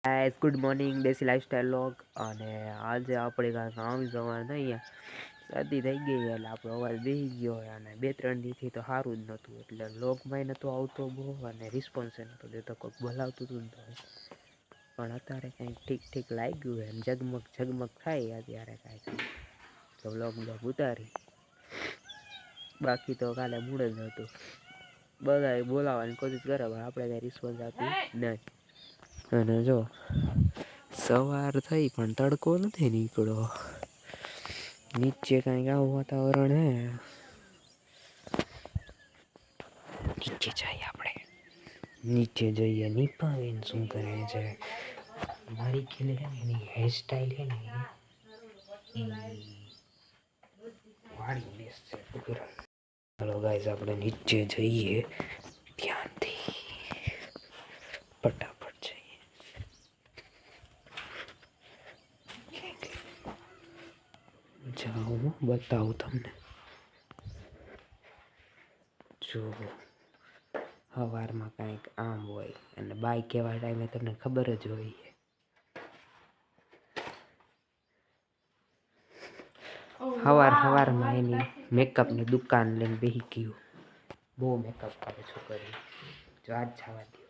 Guys good morning દેશી lifestyle log અને આજે આપણે કાંઈક કામ જવાનું નહીં શરદી થઈ ગઈ એટલે આપણો અવાજ બેસી ગયો હોય અને 2-3 દીથી તો સારું જ નહોતું એટલે લોગમાં નહોતો આવતો બહુ અને રિસ્પોન્સ નહોતો દેતો કોઈક બોલાવતું હતું ને તો પણ અત્યારે કંઈક ઠીક લાગ્યું એમ ઝગમગ થાય અત્યારે કાંઈક તો બ્લોગ ઉતારી બાકી તો કાલે મૂડ જ નહોતું બધા બોલાવવાની કોશિશ કરે પણ આપણે કાંઈ રિસ્પોન્સ આપી નહીં અને જો સવાર થઈ પણ તડકો નથી નીકળ્યો નીચે કાંઈક આવું વાતાવરણ હે નીચે જઈએ આપણે નીચે જઈએ નીપાવીને શું કરે છે મારી ખેલે છે ને એની હેરસ્ટાઈલ છે ને એ વાળી બેસ છે ચાલો ગાઈસ આપણે નીચે જઈએ ધ્યાનથી ફટાફટ જઈએ જાઓ બતાવું તમને જો સવારમાં કાંઈક આમ હોય અને બાઈક એવા ટાઈમે તમને ખબર જ હોય સવારમાં એની મેકઅપની દુકાન લઈને બેસી ગયું બહુ મેકઅપ કરે છોકરી જો આજ જવા દો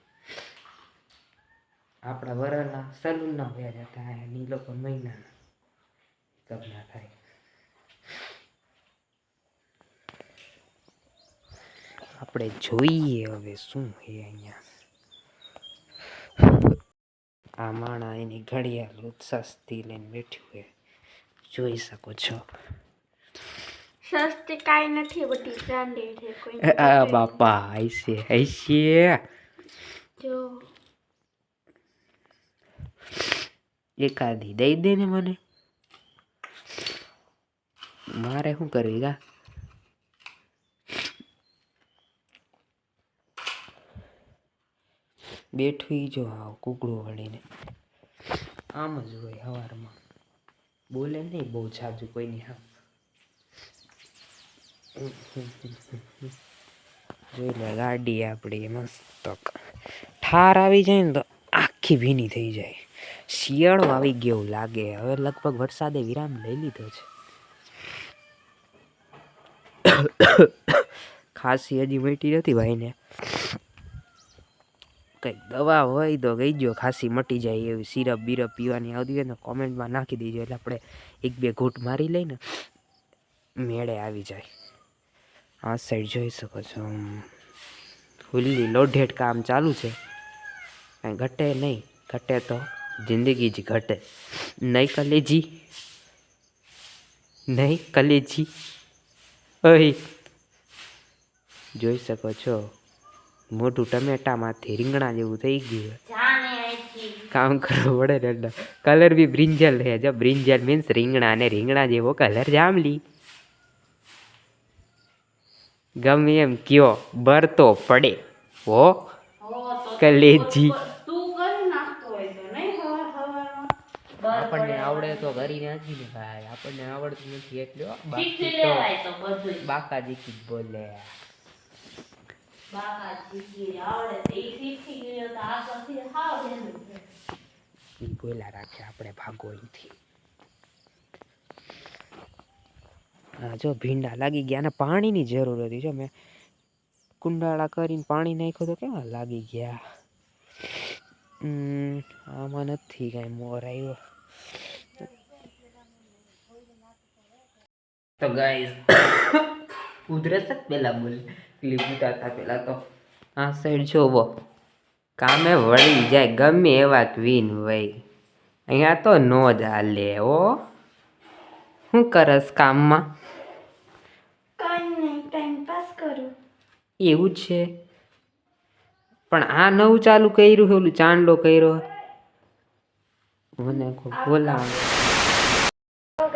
આપણા વરના સલૂનના વ્યાજ હતા એની લોકો મહિનાના મેકઅપ ના થાય આપણે જોઈએ હવે શું છે અહીંયા આ માણા એની ઘડિયાળ સસ્તી લઈને બેઠ્યું છે જોઈ શકો છો સસ્તી કાઈ નથી બધી બ્રાન્ડેડ છે કોઈ આ બાપા આઈસે જો એકાદી દઈ દે ને મને મારે શું કરવી ગા બેઠું જો આવ કુકડું વળીને આમ જ હોય સવારમાં બોલે નહીં બહુ જાજુ કોઈની હા જોઈ લે ગાડી આપણી મસ્ત ઠાર આવી જાય ને તો આખી ભીની થઈ જાય શિયાળો આવી ગયો લાગે હવે લગભગ વરસાદે વિરામ લઈ લીધો છે ખાંસી હજી મટી નથી ભાઈને કંઈક દવા હોય તો કહી દો ખાંસી મટી જાય એવી સિરપ બીરપ પીવાની આવતી હોય ને કોમેન્ટમાં નાખી દીજો એટલે આપણે 1-2 ઘૂંટ મારી લઈને મેળે આવી જાય આ સાઈડ જોઈ શકો છો ફૂલ્લી લોડેડ કામ ચાલુ છે કાંઈ ઘટે નહીં ઘટે તો જિંદગી જ ઘટે નહીં કલેજી ઓય જોઈ શકો છો મોટું ટમેટામાંથી રીંગણા જેવું થઈ ગયું કામ કરવું પડે ને કલર બી બ્રિંજલ છે જો બ્રિંજલ મીન્સ રીંગણા અને રીંગણા જેવો કલર જાંબલી ગમે એમ કયો બરતો પડે હો કલેજી આપણને આવડે તો કરી નાખી ને ભાઈ આપણને આવડતું નથી એટલે બાકી તો બાકા દીકી જ બોલે બોલા રાખે આપણે ભાગો અહીંથી હા જો ભીંડા લાગી ગયા અને પાણીની જરૂર હતી જો મેં કુંડાળા કરીને પાણી નાખ્યું તો કેવા લાગી ગયા આમાં નથી કાંઈ મોર આવ્યો તો ગાઈસ ઉધરસ પેલા બોલ ક્લિપ ઉતારતા પેલા તો આ સાઈડ જોવો કામે વળી જાય ગમે એવા ક્વીન હોય અહીંયા તો નો જ હાલે હો શું કરસ કામમાં એવું જ છે પણ આ નવું ચાલુ કર્યું ઓલું ચાંદલો કર્યો મને બોલા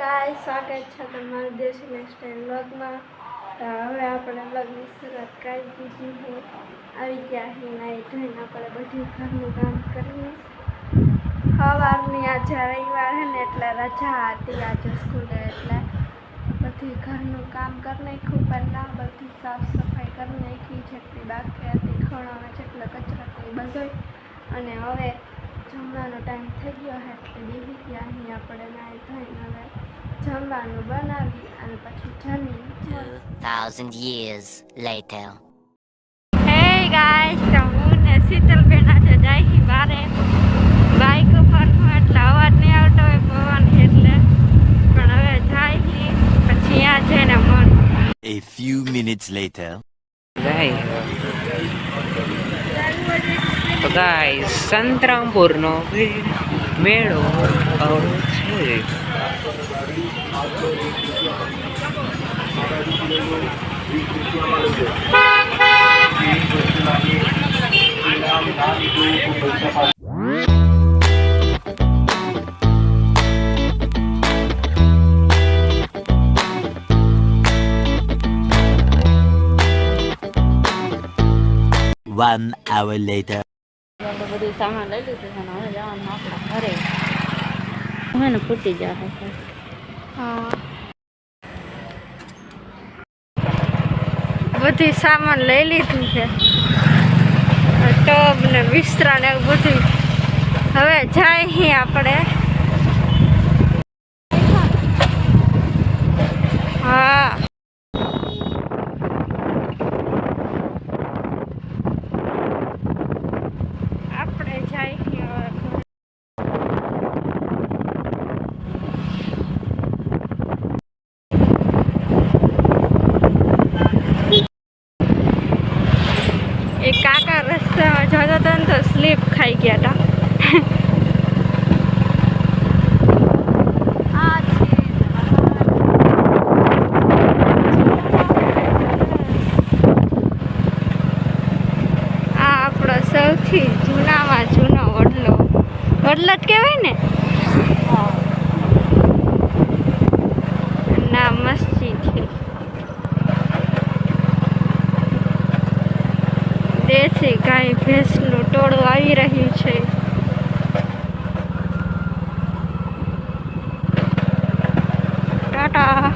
ગાઈસ સ્વાગત છે તમારું દેશી લાઈફસ્ટાઈલ વ્લોગમાં હવે આપણે વ્લોગની શરૂઆત કરી દીધી છે આવી ગયા છે નાઈ ધોઈને આપણે બધું ઘરનું કામ કરીને સવારની આજે રવિવાર છે ને એટલે રજા હતી આજે સ્કૂલે એટલે બધું ઘરનું કામ કરી નાખ્યું પહેલાં બધી સાફ સફાઈ કરી નાખી જેટલી બાકી હતી ખણામાં જેટલો કચરો હતો એ બધો અને હવે જમવાનો ટાઈમ થઈ ગયો છે એટલે બેસી ગયા અહીં આપણે નાઈ ધોઈને હવે જમવાનું બનાવી અને પછી જમી 2,000 years later. હે ગાઈસ, તો હું ને શીતલબેન આજે જાય બારે બાઈક ઉપર એટલે અવાજ નહીં આવતો હોય પવન એટલે, પણ હવે જાય પછી ત્યાં જઈને મન A few minutes later. તો ગાઈસ સંતરામપુરનો મેળો છે. One hour later. આપણે બધું સામાન લઈ લીધું છે ને હવે જવાનું આપણા ઘરે. હવે ને ફૂટી જશે. હા બધી સામાન લઈ લીધું છે, ટબ ને બિસ્તરા ને એવું બધું. હવે જાય આપણે. હા આપણે જાય હવે. એક કાકા રસ્તામાં જતો હતો ને તો સ્લીપ ખાઈ ગયા હતા. આ આપણો સૌથી જૂનામાં જૂનો વડલો જ કહેવાય ને. ના મસ્જિદ છે. દેશી ગાય ભેંસનું ટોળું આવી રહ્યું છે. ટાટા.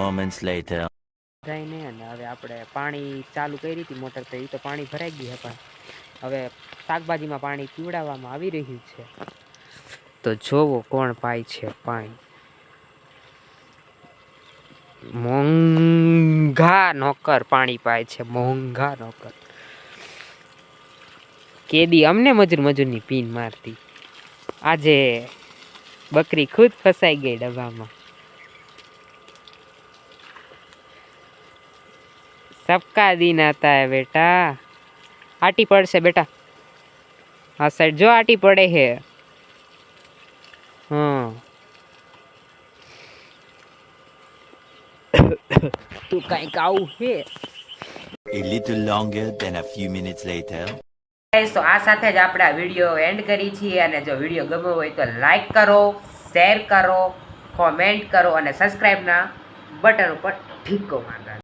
Moments later. જઈને અને હવે આપણે પાણી ચાલુ કરી હતી મોટર, તો એ તો પાણી ભરાઈ ગયું છે, પણ હવે શાકભાજીમાં પાણી પીવડાવવામાં આવી રહ્યું છે. તો જોવો કોણ પાય છે પાણી. મોંઘા નોકર પાણી પાય છે, મોંઘા નોકર. કેદી અમને મજૂરની પીન મારતી. આજે બકરી ખુદ ફસાઈ ગઈ ડબ્બામાં. सबका दिन आता है बेटा. आटी पड़से बेटा. हाँ साइड जो आटी पड़े है. हाँ तू कहीं काऊ है. A little longer than a few minutes later. તો આ સાથે જ આપણે આ વિડીયો એન્ડ કરી છીએ, અને જો વિડીયો ગમ્યો હોય તો લાઈક કરો, શેર કરો, કોમેન્ટ કરો અને સબસ્ક્રાઇબના બટન ઉપર ઠીકો મારજો.